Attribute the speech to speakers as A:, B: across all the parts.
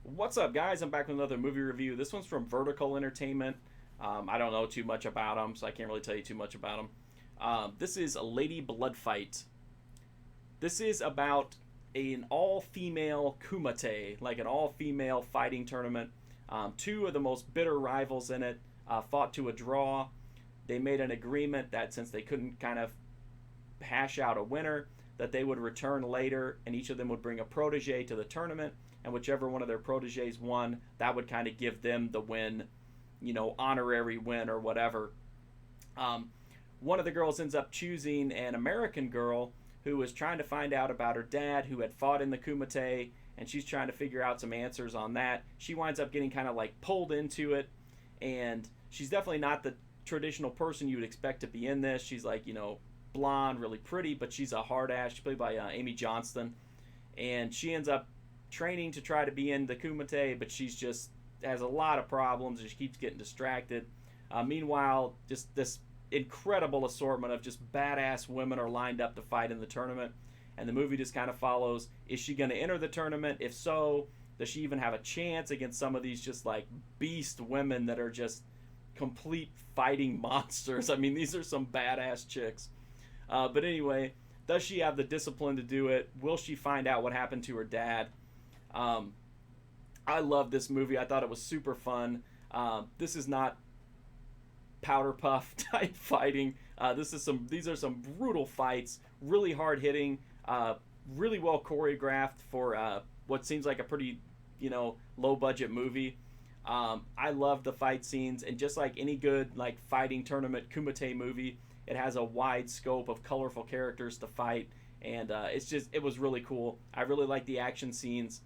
A: What's up, guys? I'm back with another movie review. This one's from Vertical Entertainment. I don't know too much about them, so I can't really tell you too much about them. This is Lady Bloodfight. This is about an all-female kumite, like an all-female fighting tournament. Two of the most bitter rivals in it fought to a draw. They made an agreement that since they couldn't kind of hash out a winner, that they would return later, and each of them would bring a protege to the tournament, and whichever one of their proteges won, that would kind of give them the win, honorary win or whatever. One of the girls ends up choosing an American girl who was trying to find out about her dad who had fought in the Kumite, and she's trying to figure out some answers on that. She winds up getting kind of like pulled into it, and she's definitely not the traditional person you would expect to be in this. She's like, blonde, really pretty, but she's a hard ass. She's played by Amy Johnston, and she ends up training to try to be in the Kumite, but she's just has a lot of problems and she keeps getting distracted. Meanwhile, just this incredible assortment of just badass women are lined up to fight in the tournament, and the movie just kind of follows. Is she going to enter the tournament? If so, does she even have a chance against some of these just like beast women that are just complete fighting monsters? I mean, these are some badass chicks. But anyway, does she have the discipline to do it? Will she find out what happened to her dad? I love this movie. I thought it was super fun. This is not powder puff type fighting. These are some brutal fights, really hard hitting, really well choreographed for what seems like a pretty low budget movie. I love the fight scenes, and just like any good like fighting tournament kumite movie, it has a wide scope of colorful characters to fight, and it was really cool. I really like the action scenes.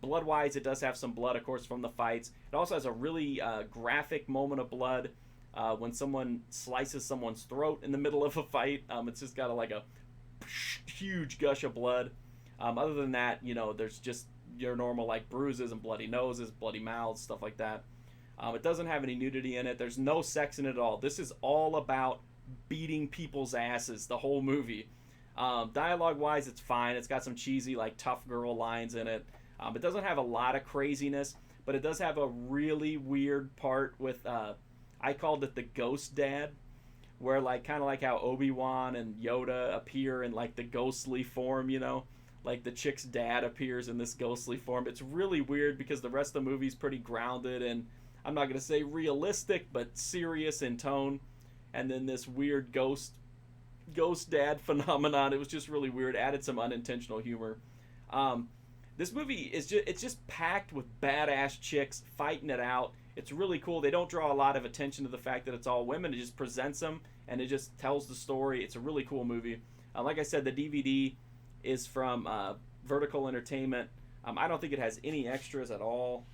A: Blood wise, it does have some blood, of course, from the fights. It also has a really graphic moment of blood when someone slices someone's throat in the middle of a fight. It's just got a huge gush of blood. Other than that, there's just your normal like bruises and bloody noses, bloody mouths, stuff like that. It doesn't have any nudity in it. There's no sex in it at all. This is all about beating people's asses the whole movie. Dialogue wise, it's fine. It's got some cheesy like tough girl lines in it. It doesn't have a lot of craziness, but it does have a really weird part with I called it the ghost dad, where like kind of like how Obi-Wan and Yoda appear in like the ghostly form, like the chick's dad appears in this ghostly form. It's really weird because the rest of the movie's pretty grounded and, I'm not going to say realistic, but serious in tone. And then this weird ghost dad phenomenon, it was just really weird. Added some unintentional humor. This movie it's just packed with badass chicks fighting it out. It's really cool. They don't draw a lot of attention to the fact that it's all women. It just presents them and it just tells the story. It's a really cool movie. Like I said, the DVD is from Vertical Entertainment. I don't think it has any extras at all.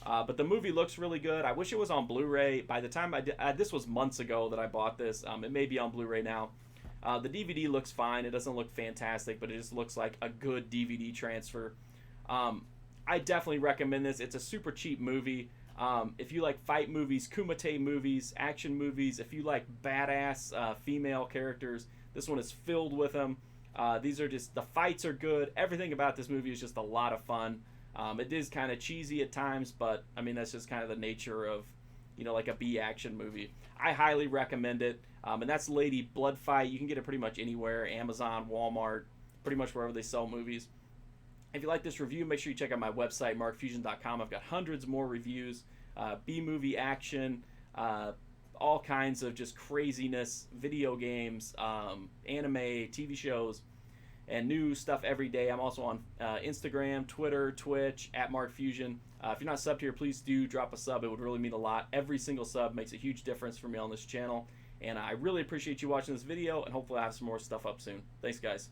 A: But the movie looks really good. I wish it was on Blu-ray. By the time this was months ago that I bought this. It may be on Blu-ray now. The DVD looks fine. It doesn't look fantastic, but it just looks like a good DVD transfer. I definitely recommend this. It's a super cheap movie. If you like fight movies, kumite movies, action movies, if you like badass female characters, this one is filled with them. The fights are good. Everything about this movie is just a lot of fun. It is kind of cheesy at times, but I mean that's just kind of the nature of, like a B action movie. I highly recommend it. And that's Lady Bloodfight. You can get it pretty much anywhere: Amazon, Walmart, pretty much wherever they sell movies. If you like this review, make sure you check out my website, markfusion.com. I've got hundreds more reviews, B-movie action, all kinds of just craziness, video games, anime, TV shows, and new stuff every day. I'm also on Instagram, Twitter, Twitch, at markfusion. If you're not subbed here, please do drop a sub. It would really mean a lot. Every single sub makes a huge difference for me on this channel. And I really appreciate you watching this video, and hopefully I have some more stuff up soon. Thanks, guys.